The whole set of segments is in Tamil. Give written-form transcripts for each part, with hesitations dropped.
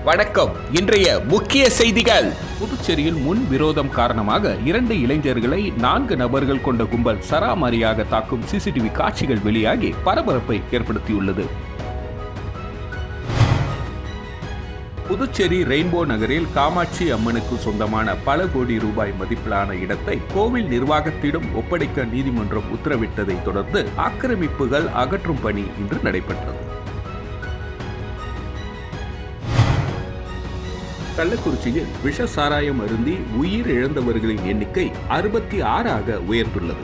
வணக்கம். இன்றைய முக்கிய செய்திகள். புதுச்சேரியில் முன் விரோதம் காரணமாக 2 இளைஞர்களை 4 நபர்கள் கொண்ட கும்பல் சராமாரியாக தாக்கும் சிசிடிவி காட்சிகள் வெளியாகி பரபரப்பை ஏற்படுத்தியுள்ளது. புதுச்சேரி ரெயின்போ நகரில் காமாட்சி அம்மனுக்கு சொந்தமான பல கோடி ரூபாய் மதிப்பிலான இடத்தை கோவில் நிர்வாகத்திடம் ஒப்படைக்க நீதிமன்றம் உத்தரவிட்டதை தொடர்ந்து ஆக்கிரமிப்புகள் அகற்றும் பணி இன்று நடைபெற்றது. கள்ளக்குறிச்சியில் விஷ சாராயம் அருந்தி உயிர் இழந்தவர்களின் எண்ணிக்கை 66 உயர்ந்துள்ளது.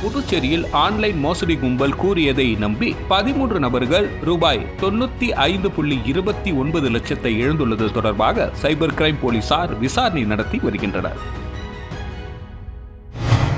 புதுச்சேரியில் ஆன்லைன் மோசடி கும்பல் கூறியதை நம்பி 13 நபர்கள் ரூபாய் 95.29 லட்சத்தை இழந்துள்ளது தொடர்பாக சைபர் கிரைம் போலீசார் விசாரணை நடத்தி வருகின்றனர்.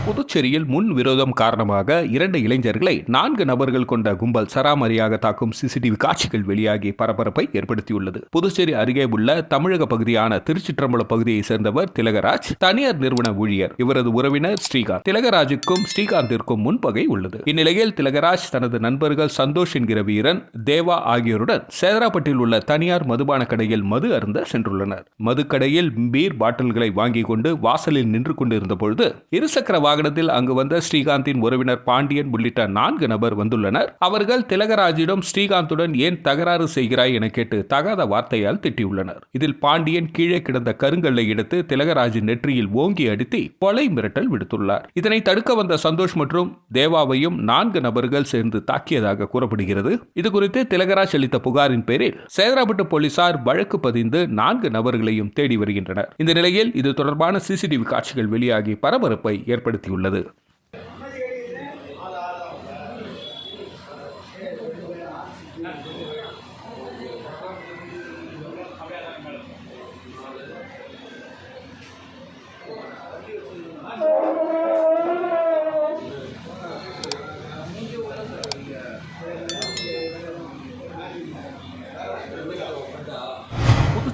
புதுச்சேரியில் முன் விரோதம் காரணமாக 2 இளைஞர்களை 4 நபர்கள் கொண்ட கும்பல் சராமரியாக தாக்கும் சிசிடிவி காட்சிகள் வெளியாகி பரபரப்பை ஏற்படுத்தியுள்ளது. புதுச்சேரி அருகே உள்ள தமிழக பகுதியான திருச்சிற்றம்பலம் பகுதியை சேர்ந்தவர் திலகராஜ், தனியார் நிறுவன ஊழியர். இவரது உறவினர் ஸ்ரீகாந்த். திலகராஜுக்கும் ஸ்ரீகாந்திற்கும் முன்பகை உள்ளது. இந்நிலையில் திலகராஜ் தனது நண்பர்கள் சந்தோஷ் என்கிற வீரன், தேவா ஆகியோருடன் சேதராப்பட்டில் உள்ள தனியார் மதுபான கடையில் மது அருந்த சென்றுள்ளனர். மதுக்கடையில் பீர் பாட்டில்களை வாங்கிக் கொண்டு வாசலில் நின்று கொண்டிருந்த பொழுது இருசக்கர வாகனத்தில் அங்கு வந்த ஸ்ரீகாந்தின் உறவினர் பாண்டியன் உள்ளிட்ட 4 நபர் வந்துள்ளனர். அவர்கள் திலகராஜிடம் ஸ்ரீகாந்துடன் ஏன் தகராறு செய்கிறாய் என கேட்டு தகாத வார்த்தையால் திட்டியுள்ளனர். இதில் பாண்டியன் கீழே கிடந்த கருங்கல்லை எடுத்து திலகராஜின் நெற்றியில் ஓங்கி அடித்து கொலை மிரட்டல் விடுத்துள்ளார். இதனை தடுக்க வந்த சந்தோஷ் மற்றும் தேவாவையும் 4 நபர்கள் சேர்ந்து தாக்கியதாக கூறப்படுகிறது. இதுகுறித்து திலகராஜ் அளித்த புகாரின் பேரில் சேதராப்பட்டு போலீசார் வழக்கு பதிந்து 4 நபர்களையும் தேடி வருகின்றனர். இந்த நிலையில் இது தொடர்பான சிசிடிவி காட்சிகள் வெளியாகி பரபரப்பை ஏற்படுத்தியுள்ளது.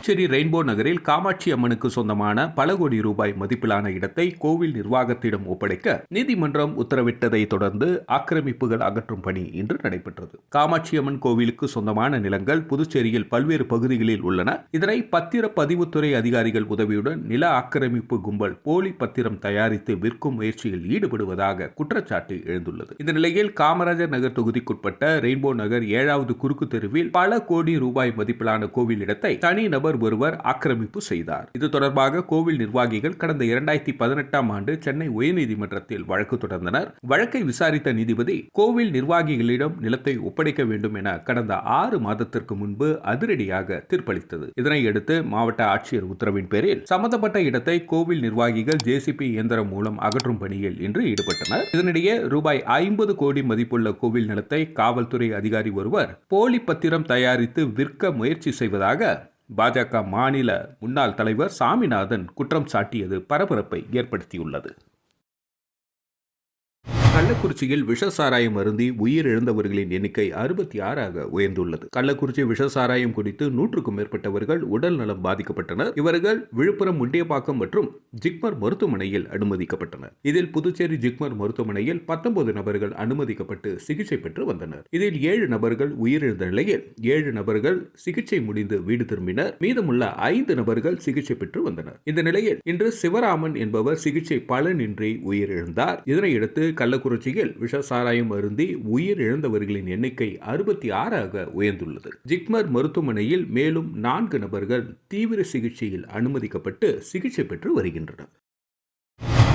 புதுச்சேரி ரெயின்போ நகரில் காமாட்சி அம்மனுக்கு சொந்தமான பல கோடி ரூபாய் மதிப்பிலான இடத்தை கோவில் நிர்வாகத்திடம் ஒப்படைக்க நீதிமன்றம் உத்தரவிட்டதை தொடர்ந்து ஆக்கிரமிப்புகள் அகற்றும் பணி இன்று நடைபெற்றது. காமாட்சி அம்மன் கோவிலுக்கு சொந்தமான நிலங்கள் புதுச்சேரியில் பல்வேறு பகுதிகளில் உள்ளன. இதனை பத்திரப்பதிவுத்துறை அதிகாரிகள் உதவியுடன் நில ஆக்கிரமிப்பு கும்பல் போலி பத்திரம் தயாரித்து விற்கும் முயற்சியில் ஈடுபடுவதாக குற்றச்சாட்டு எழுந்துள்ளது. இந்த நிலையில் காமராஜர் நகர் தொகுதிக்குட்பட்ட ரெயின்போ நகர் 7வது குறுக்கு தெருவில் பல கோடி ரூபாய் மதிப்பிலான கோவில் இடத்தை தனி நபர் ஒருவர் ஆக்கிரமிப்பு செய்தார். இது தொடர்பாக கோவில் நிர்வாகிகள் கடந்த 2018 ஆண்டு சென்னை உயர்நீதிமன்றத்தில் வழக்கு தொடர்ந்தனர். வழக்கை விசாரித்த நீதிபதி கோவில் நிர்வாகிகளிடம் நிலத்தை ஒப்படைக்க வேண்டும் என கடந்த 6 மாதத்திற்கு முன்பு அதிரடியாக தீர்ப்பளித்தது. இதனையடுத்து மாவட்ட ஆட்சியர் உத்தரவின் பேரில் சம்பந்தப்பட்ட இடத்தை கோவில் நிர்வாகிகள் ஜேசிபி இயந்திரம் மூலம் அகற்றும் பணியில் இன்று ஈடுபட்டனர். இதனிடையே ரூபாய் 50 கோடி மதிப்புள்ள கோவில் நிலத்தை காவல்துறை அதிகாரி ஒருவர் போலி பத்திரம் தயாரித்து விற்க முயற்சி செய்வதாக பாஜக மாநில முன்னாள் தலைவர் சாமிநாதன் குற்றம் சாட்டியது பரபரப்பை ஏற்படுத்தியுள்ளது. கள்ளக்குறிச்சியில் விஷ சாராயம் அருந்தி உயிர் இழந்தவர்களின் எண்ணிக்கை 66 உயர்ந்துள்ளது. கள்ளக்குறிச்சி விஷ சாராயம் குடித்து 100க்கும் மேற்பட்டவர்கள் உடல் நலம் பாதிக்கப்பட்டனர். இவர்கள் விழுப்புரம் முண்டியப்பாக்கம் மற்றும் ஜிப்மர் மருத்துவமனையில் அனுமதிக்கப்பட்டனர். இதில் புதுச்சேரி ஜிப்மர் மருத்துவமனையில் 19 நபர்கள் அனுமதிக்கப்பட்டு சிகிச்சை பெற்று வந்தனர். இதில் 7 நபர்கள் உயிரிழந்த நிலையில் 7 நபர்கள் சிகிச்சை முடிந்து வீடு திரும்பினர். மீதமுள்ள 5 நபர்கள் சிகிச்சை பெற்று வந்தனர். இந்த நிலையில் இன்று சிவராமன் என்பவர் சிகிச்சை பலனின்றி உயிரிழந்தார். இதனையடுத்து கள்ளக்குறிச்சியில் விஷ சாராயம் அருந்தி உயிர் இழந்தவர்களின் எண்ணிக்கை 66 உயர்ந்துள்ளது. ஜிப்மர் மருத்துவமனையில் மேலும் 4 நபர்கள் தீவிர சிகிச்சையில் அனுமதிக்கப்பட்டு சிகிச்சை பெற்று வருகின்றனர்.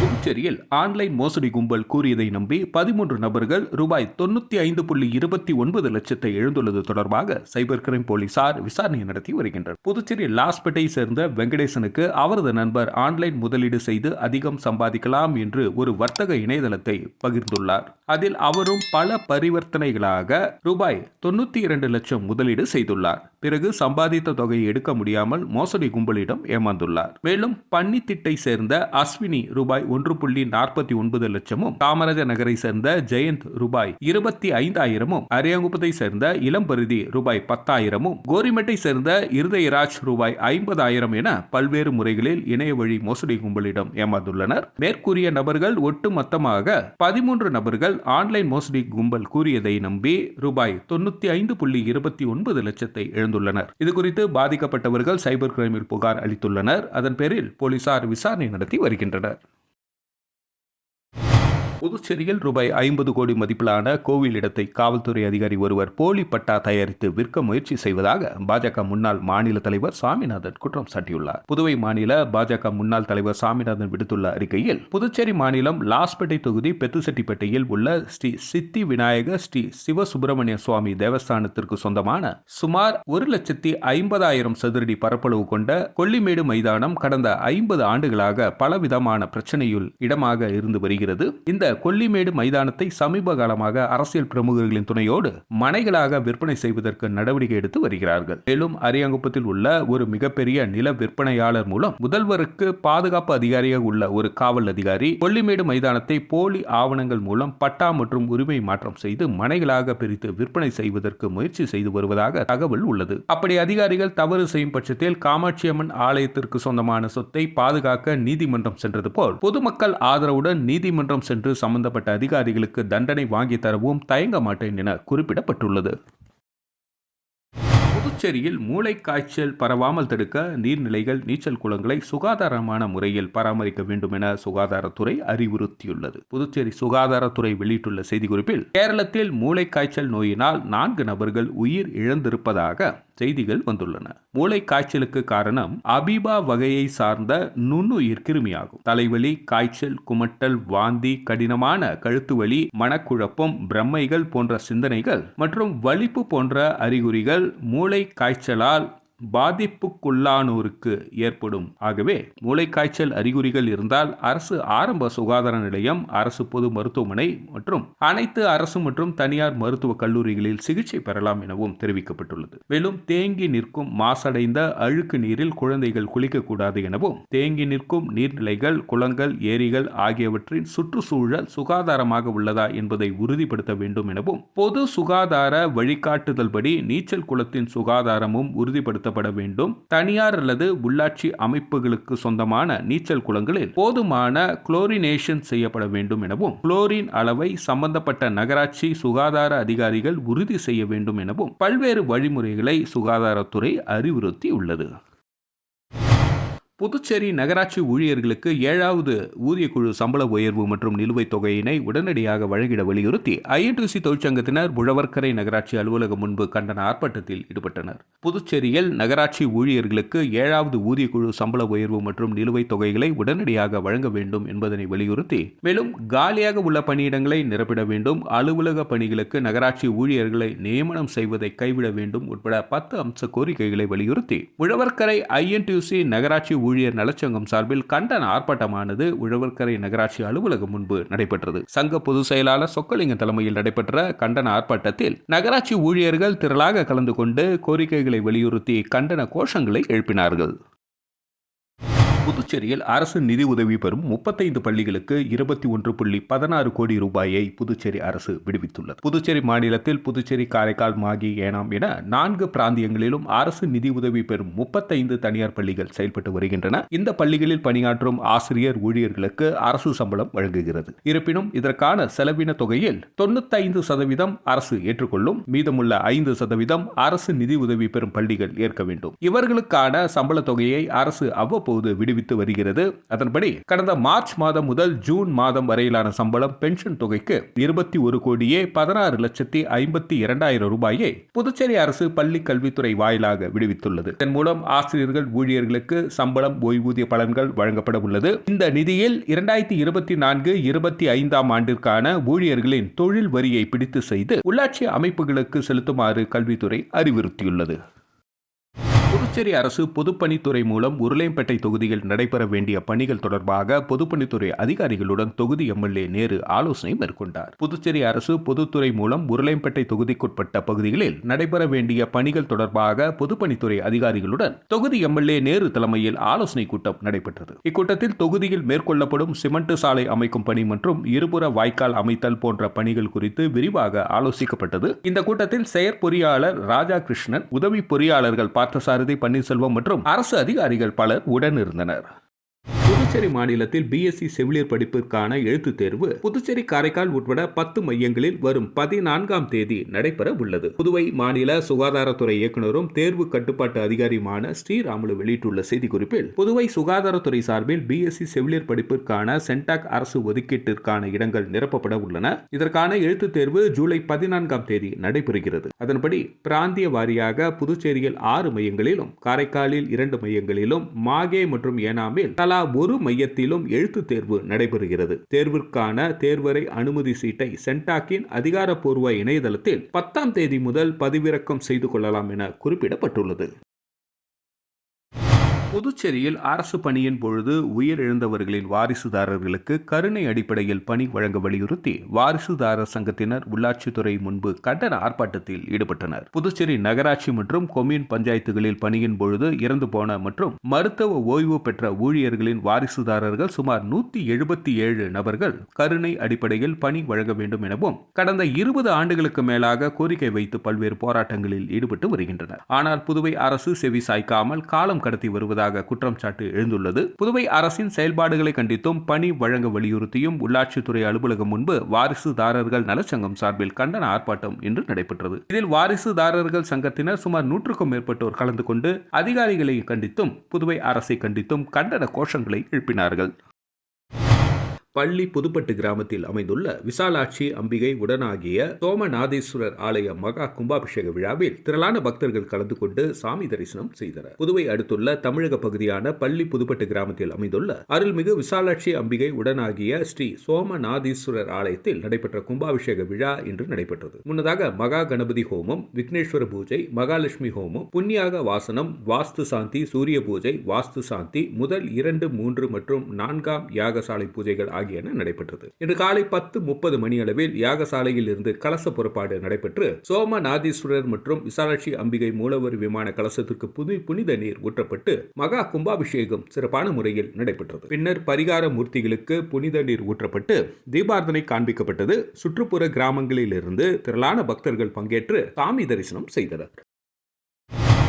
புதுச்சேரியில் ஆன்லைன் மோசடி கும்பல் கூறியதை நம்பி 13 நபர்கள் ரூபாய் 95.29 லட்சத்தை இழந்துள்ளது தொடர்பாக சைபர் கிரைம் போலீசார் விசாரணை நடத்தி வருகின்றனர். புதுச்சேரி லாஸ்பேட்டை சேர்ந்த வெங்கடேசனுக்கு அவரது நண்பர் ஆன்லைன் முதலீடு செய்து அதிகம் சம்பாதிக்கலாம் என்று ஒரு வர்த்தக இணையதளத்தை பகிர்ந்துள்ளார். அதில் அவரும் பல பரிவர்த்தனைகளாக ரூபாய் 92 லட்சம் முதலீடு செய்துள்ளார். பிறகு சம்பாதித்த தொகையை எடுக்க முடியாமல் மோசடி கும்பலிடம் ஏமாந்துள்ளார். மேலும் பன்னித்திட்டை சேர்ந்த அஸ்வினி ரூபாய் 1.49 லட்சமும், காமராஜர் நகரை சேர்ந்த ஜெயந்த் ரூபாய் 25,000, அரியாங்குப்பத்தை சேர்ந்த இளம்பருதி ரூபாய் 10,000, கோரிமெட்டை சேர்ந்த இருதயராஜ் ரூபாய் 50,000 என பல்வேறு முறைகளில் இணைய வழி மோசடி கும்பலிடம் ஏமாந்துள்ளனர். மேற்கூறிய நபர்கள் ஒட்டுமொத்தமாக 13 நபர்கள் ஆன்லைன் மோசடி கும்பல் கூறியதை நம்பி ரூபாய் 95.29 லட்சத்தை இழந்துள்ளனர். இதுகுறித்து பாதிக்கப்பட்டவர்கள் சைபர் கிரைமில் புகார் அளித்துள்ளனர். அதன் பேரில் போலீசார் விசாரணை நடத்தி வருகின்றனர். புதுச்சேரியில் ரூபாய் 50 கோடி மதிப்பிலான கோவில் இடத்தை காவல்துறை அதிகாரி ஒருவர் போலி பட்டா தயாரித்து விற்க முயற்சி செய்வதாக பாஜக முன்னாள் மாநில தலைவர் சாமிநாதன் குற்றம் சாட்டியுள்ளார். புதுவை மாநில பாஜக முன்னாள் தலைவர் சாமிநாதன் விடுத்துள்ள அறிக்கையில், புதுச்சேரி மாநிலம் லாஸ்பேட்டை தொகுதி பெத்துசெட்டிப்பேட்டையில் உள்ள ஸ்ரீ சித்தி விநாயக ஸ்ரீ சிவசுப்பிரமணிய சுவாமி தேவஸ்தானத்திற்கு சொந்தமான சுமார் 1,50,000 சதுரடி பரப்பளவு கொண்ட கொல்லிமேடு மைதானம் கடந்த 50 ஆண்டுகளாக பலவிதமான பிரச்சனையுள் இடமாக இருந்து வருகிறது. இந்த கொல்லிமேடு மைதானத்தை சமீப காலமாக அரசியல் பிரமுகர்களின் துணையோடு மனைகளாக விற்பனை செய்வதற்கு நடவடிக்கை எடுத்து வருகிறார்கள். மேலும் அரியாங்குப்பத்தில் உள்ள ஒரு மிகப்பெரிய நில விற்பனையாளர் மூலம் முதல்வருக்கு பாதுகாப்பு அதிகாரியாக உள்ள ஒரு காவல் அதிகாரி கொல்லிமேடு மைதானத்தை போலி ஆவணங்கள் மூலம் பட்டா மற்றும் உரிமை மாற்றம் செய்து மனைகளாக பிரித்து விற்பனை செய்வதற்கு முயற்சி செய்து வருவதாக தகவல் உள்ளது. அப்படி அதிகாரிகள் தவறு செய்யும் பட்சத்தில் காமாட்சியம்மன் ஆலயத்திற்கு சொந்தமான சொத்தை பாதுகாக்க நீதிமன்றம் சென்றது போல் பொதுமக்கள் ஆதரவுடன் நீதிமன்றம் சென்று சம்பந்தப்பட்ட அதிகாரிகளுக்கு தண்டனை வாங்கி தரவும் தயங்க மாட்டேன் என குறிப்பிடப்பட்டுள்ளது. புதுச்சேரியில் மூளைக்காய்ச்சல் பரவாமல் தடுக்க நீர்நிலைகள், நீச்சல் குளங்களை சுகாதாரமான முறையில் பராமரிக்க வேண்டும் என சுகாதாரத்துறை அறிவுறுத்தியுள்ளது. புதுச்சேரி சுகாதாரத்துறை வெளியிட்டுள்ள செய்திக்குறிப்பில், கேரளத்தில் மூளைக்காய்ச்சல் நோயினால் 4 நபர்கள் உயிர் இழந்திருப்பதாக செய்திகள் வந்துள்ளன. மூளைக்காய்ச்சலுக்கு காரணம் அபீபா வகையை சார்ந்த நுண்ணுயிர் கிருமியாகும். தலைவலி, காய்ச்சல், குமட்டல், வாந்தி, கடினமான கழுத்து வலி, மனக்குழப்பம், பிரம்மைகள் போன்ற சிந்தனைகள் மற்றும் வலிப்பு போன்ற அறிகுறிகள் மூளை காய்ச்சலால் பாதிப்புக்குள்ளானோருக்கு ஏற்படும். ஆகவே மூளைக்காய்ச்சல் அறிகுறிகள் இருந்தால் அரசு ஆரம்ப சுகாதார நிலையம், அரசு பொது மருத்துவமனை மற்றும் அனைத்து அரசு மற்றும் தனியார் மருத்துவக் கல்லூரிகளில் சிகிச்சை பெறலாம் எனவும் தெரிவிக்கப்பட்டுள்ளது. மேலும் தேங்கி நிற்கும் மாசடைந்த அழுக்கு நீரில் குழந்தைகள் குளிக்கக்கூடாது எனவும், தேங்கி நிற்கும் நீர்நிலைகள், குளங்கள், ஏரிகள் ஆகியவற்றின் சுற்றுச்சூழல் சுகாதாரமாக உள்ளதா என்பதை உறுதிப்படுத்த வேண்டும் எனவும், பொது சுகாதார வழிகாட்டுதல் படி நீச்சல் குளத்தின் சுகாதாரமும் உறுதிப்படுத்த வேண்டும். தனியார் அல்லது உள்ளாட்சி அமைப்புகளுக்கு சொந்தமான நீச்சல் குளங்களில் போதுமான குளோரினேஷன் செய்யப்பட வேண்டும் எனவும், குளோரின் அளவை சம்பந்தப்பட்ட நகராட்சி சுகாதார அதிகாரிகள் உறுதி செய்ய வேண்டும் எனவும் பல்வேறு வழிமுறைகளை சுகாதாரத்துறை அறிவுறுத்தியுள்ளது. புதுச்சேரி நகராட்சி ஊழியர்களுக்கு 7வது ஊதியக்குழு சம்பள உயர்வு மற்றும் நிலுவைத் தொகையினை உடனடியாக வழங்கிட வலியுறுத்தி ஐஎன்டியூசி தொழிற்சங்கத்தினர் உழவர்கரை நகராட்சி அலுவலகம் முன்பு கண்டன ஆர்ப்பாட்டத்தில் ஈடுபட்டனர். புதுச்சேரியில் நகராட்சி ஊழியர்களுக்கு 7வது ஊதியக்குழு சம்பள உயர்வு மற்றும் நிலுவைத் தொகைகளை உடனடியாக வழங்க வேண்டும் என்பதனை வலியுறுத்தி, மேலும் காலியாக உள்ள பணியிடங்களை நிரப்பிட வேண்டும், அலுவலக பணிகளுக்கு நகராட்சி ஊழியர்களை நியமனம் செய்வதை கைவிட வேண்டும் உட்பட 10 அம்ச கோரிக்கைகளை வலியுறுத்தி உழவர்கரை ஐஎன்டியூசி நகராட்சி ஊழியர் நலச்சங்கம் சார்பில் கண்டன ஆர்ப்பாட்டமானது உழவர்கரை நகராட்சி அலுவலகம் முன்பு நடைபெற்றது. சங்க பொதுச் செயலாளர் சொக்கலிங்கம் தலைமையில் நடைபெற்ற கண்டன ஆர்ப்பாட்டத்தில் நகராட்சி ஊழியர்கள் திரளாக கலந்து கொண்டு கோரிக்கைகளை வலியுறுத்தி கண்டன கோஷங்களை எழுப்பினார்கள். புதுச்சேரியில் அரசு நிதி உதவி பெறும் 35 பள்ளிகளுக்கு 21.16 கோடி ரூபாயை புதுச்சேரி அரசு விடுவித்துள்ளது. புதுச்சேரி மாநிலத்தில் புதுச்சேரி, காரைக்கால், மாகி, ஏனாம் என 4 பிராந்தியங்களிலும் அரசு நிதி உதவி பெறும் 35 தனியார் பள்ளிகள் செயல்பட்டு வருகின்றன. இந்த பள்ளிகளில் பணியாற்றும் ஆசிரியர், ஊழியர்களுக்கு அரசு சம்பளம் வழங்குகிறது. இருப்பினும் இதற்கான செலவின தொகையில் 95% அரசு ஏற்றுக்கொள்ளும், மீதமுள்ள 5% அரசு நிதி உதவி பெறும் பள்ளிகள் ஏற்க வேண்டும். இவர்களுக்கான சம்பள தொகையை அரசு அவ்வப்போது விடுவித்து வருகிறது. அதன்படி கடந்த மார்ச் மாதம் முதல் ஜூன் மாதம் வரையிலான சம்பளம், பென்ஷன் தொகைக்கு 21,16,52,000 ரூபாயை புதுச்சேரி அரசு பள்ளி கல்வித்துறை வாயிலாக விடுவித்துள்ளது. இதன் மூலம் ஆசிரியர்கள், ஊழியர்களுக்கு சம்பளம், ஓய்வூதிய பலன்கள் வழங்கப்பட உள்ளது. இந்த நிதியில் 2024-25 ஆண்டிற்கான ஊழியர்களின் தொழில் வரியை பிடித்து செய்து உள்ளாட்சி அமைப்புகளுக்கு செலுத்துமாறு கல்வித்துறை அறிவுறுத்தியுள்ளது. புதுச்சேரி அரசு பொதுப்பணித்துறை மூலம் உருளையம்பேட்டை தொகுதியில் நடைபெற வேண்டிய பணிகள் தொடர்பாக பொதுப்பணித்துறை அதிகாரிகளுடன் தொகுதி எம்எல்ஏ நேரு ஆலோசனை மேற்கொண்டார். புதுச்சேரி அரசு பொதுத்துறை மூலம் உருளையம்பேட்டை தொகுதிக்குட்பட்ட பகுதிகளில் நடைபெற வேண்டிய பணிகள் தொடர்பாக பொதுப்பணித்துறை அதிகாரிகளுடன் தொகுதி எம்எல்ஏ நேரு தலைமையில் ஆலோசனை கூட்டம் நடைபெற்றது. இக்கூட்டத்தில் தொகுதியில் மேற்கொள்ளப்படும் சிமெண்ட் சாலை அமைக்கும் பணி மற்றும் இருபுற வாய்க்கால் அமைத்தல் போன்ற பணிகள் குறித்து விரிவாக ஆலோசிக்கப்பட்டது. இந்த கூட்டத்தில் செயற்பொறியாளர் ராஜா கிருஷ்ணன், உதவி பொறியாளர்கள் பார்த்தசாரதி, பன்னீர்செல்வம் மற்றும் அரசு அதிகாரிகள் பலர் உடனிருந்தனர். புதுச்சேரி மாநிலத்தில் பிஎஸ்சி செவிலியர் படிப்பிற்கான எழுத்துத் தேர்வு புதுச்சேரி, காரைக்கால் உட்பட 10 மையங்களில் வரும் 14ஆம் தேதி நடைபெற உள்ளது. புதுவை மாநில சுகாதாரத்துறை இயக்குநரும் தேர்வு கட்டுப்பாட்டு அதிகாரியுமான ஸ்ரீராமுலு வெளியிட்டுள்ள செய்திக்குறிப்பில், புதுவை சுகாதாரத்துறை சார்பில் பிஎஸ்சி செவிலியர் படிப்பிற்கான சென்டாக் அரசு ஒதுக்கீட்டிற்கான இடங்கள் நிரப்பப்பட உள்ளன. இதற்கான எழுத்துத் தேர்வு ஜூலை 14ஆம் தேதி நடைபெறுகிறது. அதன்படி பிராந்திய வாரியாக புதுச்சேரியில் 6 மையங்களிலும், காரைக்காலில் 2 மையங்களிலும், மாகே மற்றும் ஏனாமில் தலா ஒரு மையத்திலும் எழுத்து தேர்வு நடைபெறுகிறது. தேர்விற்கான தேர்வரை அனுமதி சீட்டை சென்டாக்கின் அதிகாரப்பூர்வ இணையதளத்தில் 10ஆம் தேதி முதல் பதிவிறக்கம் செய்து கொள்ளலாம் என குறிப்பிடப்பட்டுள்ளது. புதுச்சேரியில் அரசு பணியின் பொழுது உயிரிழந்தவர்களின் வாரிசுதாரர்களுக்கு கருணை அடிப்படையில் பணி வழங்க வலியுறுத்தி வாரிசுதாரர் சங்கத்தினர் உள்ளாட்சித்துறை முன்பு கண்டன ஆர்ப்பாட்டத்தில் ஈடுபட்டனர். புதுச்சேரி நகராட்சி மற்றும் கொம்யூன் பஞ்சாயத்துகளில் பணியின் பொழுது இறந்து போன மற்றும் மருத்துவ ஓய்வு பெற்ற ஊழியர்களின் வாரிசுதாரர்கள் சுமார் 177 நபர்கள் கருணை அடிப்படையில் பணி வழங்க வேண்டும் எனவும் கடந்த 20 ஆண்டுகளுக்கு மேலாக கோரிக்கை வைத்து பல்வேறு போராட்டங்களில் ஈடுபட்டு வருகின்றனர். ஆனால் புதுவை அரசு செவி சாய்க்காமல் காலம் கடத்தி வருவதாக குற்றம் சாட்டு எழுந்துள்ளது. புதுவை அரசின் செயல்பாடுகளை கண்டித்தும் பணி வழங்க வலியுறுத்தியும் உள்ளாட்சித்துறை அலுவலகம் முன்பு வாரிசுதாரர்கள் நலச்சங்கம் சார்பில் கண்டன ஆர்ப்பாட்டம் இன்று நடைபெற்றது. இதில் வாரிசுதாரர்கள் சங்கத்தினர் சுமார் 100க்கும் மேற்பட்டோர் கலந்து கொண்டு அதிகாரிகளை கண்டித்தும் புதுவை அரசை கண்டித்தும் கண்டன கோஷங்களை எழுப்பினார்கள். பள்ளி புதுப்பட்டு கிராமத்தில் அமைந்துள்ள விசாலாட்சி அம்பிகை உடனாகிய சோமநாதேஸ்வரர் ஆலய மகா கும்பாபிஷேக விழாவில் திரளான பக்தர்கள் கலந்து கொண்டு சாமி தரிசனம் செய்தனர். புதுவை அடுத்துள்ள தமிழக பகுதியான பள்ளி புதுப்பட்டு கிராமத்தில் அமைந்துள்ள அருள்மிகு விசாலாட்சி அம்பிகை உடனாகிய ஸ்ரீ சோமநாதீஸ்வரர் ஆலயத்தில் நடைபெற்ற கும்பாபிஷேக விழா இன்று நடைபெற்றது. முன்னதாக மகா கணபதி ஹோமம், விக்னேஸ்வர பூஜை, மகாலட்சுமி ஹோமம், புண்ணியாக வாசனம், வாஸ்து சாந்தி, சூரிய பூஜை, வாஸ்து சாந்தி, முதல் 2, 3 மற்றும் 4ஆம் யாகசாலை பூஜைகள் ஆகியன நடைபெற்றது. இன்று காலை 10:30 மணி அளவில் யாகசாலையில் இருந்து கலச புறப்பாடு நடைபெற்று சோமநாதீஸ்வரர் மற்றும் விசாலாட்சி அம்பிகை மூலவர் விமான கலசத்திற்கு புனித நீர் ஊற்றப்பட்டு மகா கும்பாபிஷேகம் சிறப்பான முறையில் நடைபெற்றது. பின்னர் பரிகார மூர்த்திகளுக்கு புனித நீர் ஊற்றப்பட்டு தீபார்த்தனை காண்பிக்கப்பட்டது. சுற்றுப்புற கிராமங்களில் இருந்து திரளான பக்தர்கள் பங்கேற்று சாமி தரிசனம் செய்தனர்.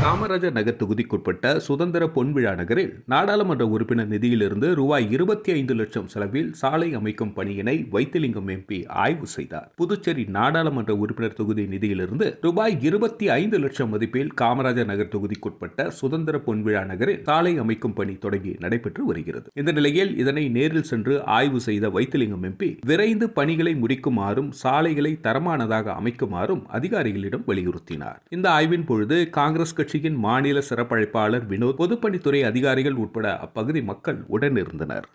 காமராஜர் நகர் தொகுதிக்குட்பட்ட சுதந்திர பொன்விழா நகரில் நாடாளுமன்ற உறுப்பினர் நிதியிலிருந்து ரூபாய் 25 லட்சம் செலவில் சாலை அமைக்கும் பணியினை வைத்திலிங்கம் எம்பி ஆய்வு செய்தார். புதுச்சேரி நாடாளுமன்ற உறுப்பினர் தொகுதி நிதியிலிருந்து ரூபாய் 25 லட்சம் மதிப்பில் காமராஜர் நகர் தொகுதிக்குட்பட்ட சுதந்திர பொன்விழா நகரில் சாலை அமைக்கும் பணி தொடங்கி நடைபெற்று வருகிறது. இந்த நிலையில் இதனை நேரில் சென்று ஆய்வு செய்த வைத்திலிங்கம் எம்பி விரைந்து பணிகளை முடிக்குமாறும் சாலைகளை தரமானதாக அமைக்குமாறும் அதிகாரிகளிடம் வலியுறுத்தினார். இந்த ஆய்வின் பொழுது காங்கிரஸ் கட்சியின் மாநில சிறப்பழைப்பாளர் வினோத், பொதுப்பணித்துறை அதிகாரிகள் உட்பட அப்பகுதி மக்கள் உடனிருந்தனர்.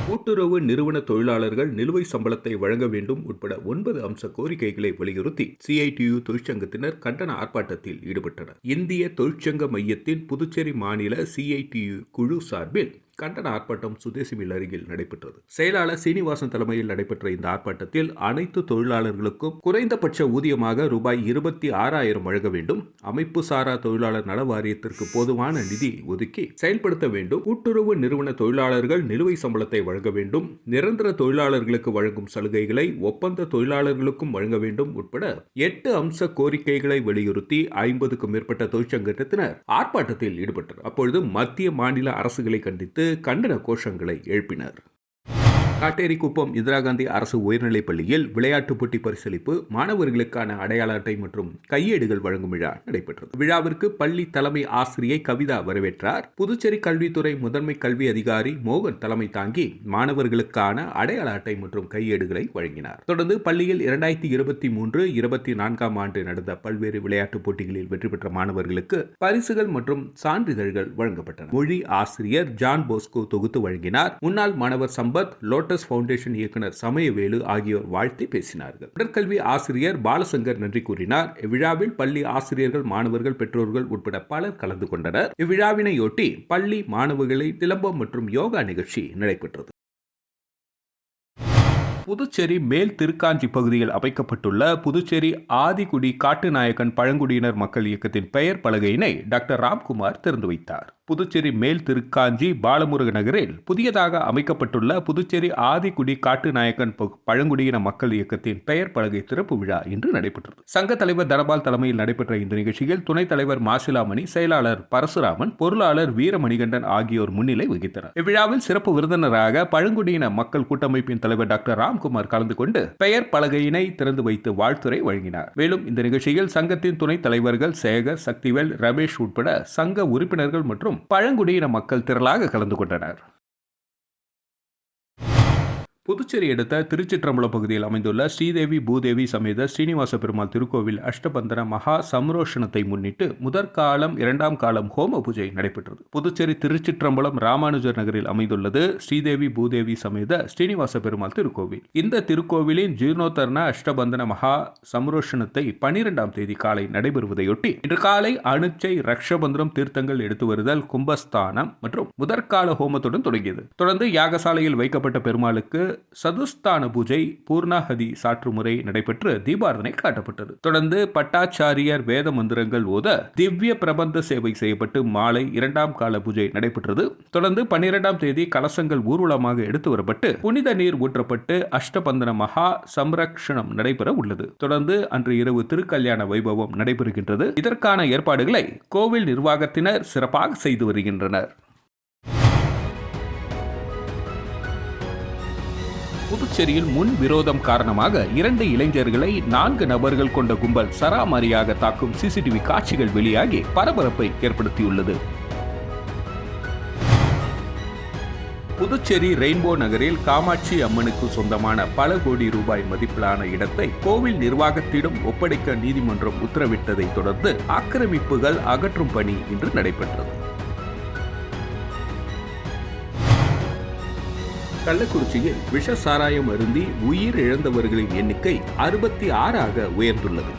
கூட்டுறவு நிறுவன தொழிலாளர்கள் நிலுவை சம்பளத்தை வழங்க வேண்டும் உட்பட 9 அம்ச கோரிக்கைகளை வலியுறுத்தி CITU தொழிற்சங்கத்தினர் கண்டன ஆர்ப்பாட்டத்தில் ஈடுபட்டனர். இந்திய தொழிற்சங்க மையத்தின் புதுச்சேரி மாநில CITU குழு சார்பில் கண்டன ஆர்ப்பாட்டம் சுதேசி மில் அருகில் நடைபெற்றது. செயலாளர் சீனிவாசன் தலைமையில் நடைபெற்ற இந்த ஆர்ப்பாட்டத்தில் அனைத்து தொழிலாளர்களுக்கும் குறைந்தபட்ச ஊதியமாக ரூபாய் 26,000 வழங்க வேண்டும், அமைப்பு சாரா தொழிலாளர் நல வாரியத்திற்கு போதுமான நிதி ஒதுக்கி செயல்படுத்த வேண்டும், கூட்டுறவு நிறுவன தொழிலாளர்கள் நிலுவை சம்பளத்தை வழங்க வேண்டும், நிரந்தர தொழிலாளர்களுக்கு வழங்கும் சலுகைகளை ஒப்பந்த தொழிலாளர்களுக்கும் வழங்க வேண்டும் உட்பட 8 அம்ச கோரிக்கைகளை வலியுறுத்தி 50க்கும் மேற்பட்ட தொழிற்சங்கத்தினர் ஆர்ப்பாட்டத்தில் ஈடுபட்டனர். அப்பொழுது மத்திய மாநில அரசுகளை கண்டித்து கண்டன கோஷங்களை எழுப்பினர். காட்டேரிக்குப்பம் இந்திரா காந்தி அரசு உயர்நிலைப் பள்ளியில் விளையாட்டுப் போட்டி பரிசளிப்பு, மாணவர்களுக்கான அடையாள அட்டை மற்றும் கையேடுகள் வழங்கும் விழா நடைபெற்றது. விழாவிற்கு பள்ளி தலைமை ஆசிரியை கவிதா வரவேற்றார். புதுச்சேரி கல்வித்துறை முதன்மை கல்வி அதிகாரி மோகன் தலைமை தாங்கி மாணவர்களுக்கான அடையாள அட்டை மற்றும் கையேடுகளை வழங்கினார். தொடர்ந்து பள்ளியில் 2023-24ஆம் ஆண்டு நடந்த பல்வேறு விளையாட்டுப் போட்டிகளில் வெற்றி பெற்ற மாணவர்களுக்கு பரிசுகள் மற்றும் சான்றிதழ்கள் வழங்கப்பட்டன. மொழி ஆசிரியர் ஜான் போஸ்கோ தொகுத்து வழங்கினார். முன்னாள் மாணவர் சம்பத், லோட்டஸ் லோட்டஸ் ஃபவுண்டேஷன் இயக்குனர் சமயவேலு ஆகியோர் வாழ்த்தி பேசினார்கள். உடற்கல்வி ஆசிரியர் பாலசங்கர் நன்றி கூறினார். இவ்விழாவில் பள்ளி ஆசிரியர்கள், மாணவர்கள், பெற்றோர்கள் உட்பட பலர் கலந்து கொண்டனர். இவ்விழாவினையொட்டி பள்ளி மாணவர்களை சிலம்பம் மற்றும் யோகா நிகழ்ச்சி நடைபெற்றது. புதுச்சேரி மேல் திருக்காஞ்சி பகுதியில் அமைக்கப்பட்டுள்ள புதுச்சேரி ஆதிகுடி காட்டுநாயக்கன் பழங்குடியினர் மக்கள் இயக்கத்தின் பெயர் பலகையினை டாக்டர் ராம்குமார் திறந்து வைத்தார். புதுச்சேரி மேல் திருக்காஞ்சி பாலமுருக நகரில் புதியதாக அமைக்கப்பட்டுள்ள புதுச்சேரி ஆதிகுடி காட்டுநாயக்கன் பழங்குடியின மக்கள் இயக்கத்தின் பெயர் பலகை திறப்பு விழா இன்று நடைபெற்றது. சங்க தலைவர் தனபால் தலைமையில் நடைபெற்ற இந்த நிகழ்ச்சியில் துணைத் தலைவர் மாசிலாமணி, செயலாளர் பரசுராமன், பொருளாளர் வீரமணிகண்டன் ஆகியோர் முன்னிலை வகித்தனர். இவ்விழாவில் சிறப்பு விருந்தினராக பழங்குடியின மக்கள் கூட்டமைப்பின் தலைவர் டாக்டர் ராம்குமார் கலந்து கொண்டு பெயர் பலகையினை திறந்து வைத்து வாழ்த்துரை வழங்கினார். மேலும் இந்த நிகழ்ச்சியில் சங்கத்தின் துணைத் தலைவர்கள் சேகர், சக்திவேல், ரமேஷ் உட்பட சங்க உறுப்பினர்கள் மற்றும் பழங்குடியின மக்கள் திரளாக கலந்து கொண்டனர். புதுச்சேரி அடுத்த திருச்சிற்றம்பலம் பகுதியில் அமைந்துள்ள ஸ்ரீதேவி பூதேவி சமேத ஸ்ரீனிவாச பெருமாள் திருக்கோவில் அஷ்டபந்தன மகா சம்ரோஷணத்தை முன்னிட்டு முதற்காலம், இரண்டாம் காலம் ஹோம பூஜை நடைபெற்றது. புதுச்சேரி திருச்சிற்றம்பலம் ராமானுஜர் நகரில் அமைந்துள்ளது ஸ்ரீதேவி பூதேவி சமேத ஸ்ரீனிவாச பெருமாள் திருக்கோவில். இந்த திருக்கோவிலின் ஜீர்ணோத்தரண அஷ்டபந்தன மகா சம்ரோஷணத்தை 12ஆம் தேதி காலை நடைபெறுவதையொட்டி இன்று காலை அனுச்சை, ரக்ஷபந்திரம், தீர்த்தங்கள் எடுத்து வருதல், கும்பஸ்தானம் மற்றும் முதற்கால ஹோமத்துடன் தொடங்கியது. தொடர்ந்து யாகசாலையில் வைக்கப்பட்ட பெருமாளுக்கு சதுஸ்தான பூஜை, பூர்ணாஹதி சாற்று முறை நடைபெற்று தீபாரதனை காட்டப்பட்டது. தொடர்ந்து பட்டாச்சாரியர் வேத மந்திரங்கள் ஓத திவ்ய பிரபந்த சேவை செய்யப்பட்டு மாலை 2ஆம் கால பூஜை நடைபெற்றது. தொடர்ந்து 12ஆம் தேதி கலசங்கள் ஊர்வலமாக எடுத்து வரப்பட்டு புனித நீர் ஊற்றப்பட்டு அஷ்டபந்தன மகா சம்ரக்ஷணம் நடைபெற உள்ளது. தொடர்ந்து அன்று இரவு திருக்கல்யாண வைபவம் நடைபெறுகின்றது. இதற்கான ஏற்பாடுகளை கோவில் நிர்வாகத்தினர் சிறப்பாக செய்து வருகின்றனர். புதுச்சேரியில் முன் விரோதம் காரணமாக 2 இளைஞர்களை 4 நபர்கள் கொண்ட கும்பல் சராமாரியாக தாக்கும் சிசிடிவி காட்சிகள் வெளியாகி பரபரப்பை ஏற்படுத்தியுள்ளது. புதுச்சேரி ரெயின்போ நகரில் காமாட்சி அம்மனுக்கு சொந்தமான பல கோடி ரூபாய் மதிப்பிலான இடத்தை கோவில் நிர்வாகத்திடம் ஒப்படைக்க நீதிமன்றம் உத்தரவிட்டதை தொடர்ந்து ஆக்கிரமிப்புகள் அகற்றும் பணி இன்று நடைபெற்றது. கள்ளக்குறிச்சியில் விஷ சாராயம் அருந்தி உயிர் இழந்தவர்களின் எண்ணிக்கை 66ஆக உயர்ந்துள்ளது.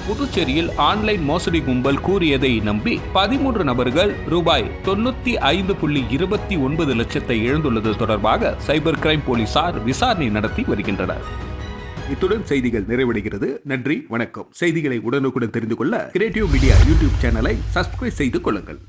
புதுச்சேரியில் ஆன்லைன் மோசடி கும்பல் கூறியதை நம்பி 13 நபர்கள் ரூபாய் 95.29 லட்சத்தை இழந்துள்ளது தொடர்பாக சைபர் கிரைம் போலீசார் விசாரணை நடத்தி வருகின்றனர். இத்துடன் செய்திகள் நிறைவடைகிறது. நன்றி, வணக்கம். செய்திகளை உடனுக்குடன் தெரிந்து கொள்ள கிரியேட்டிவ் மீடியா யூடியூப் சேனலை சப்ஸ்கிரைப் செய்து கொள்ளுங்கள்.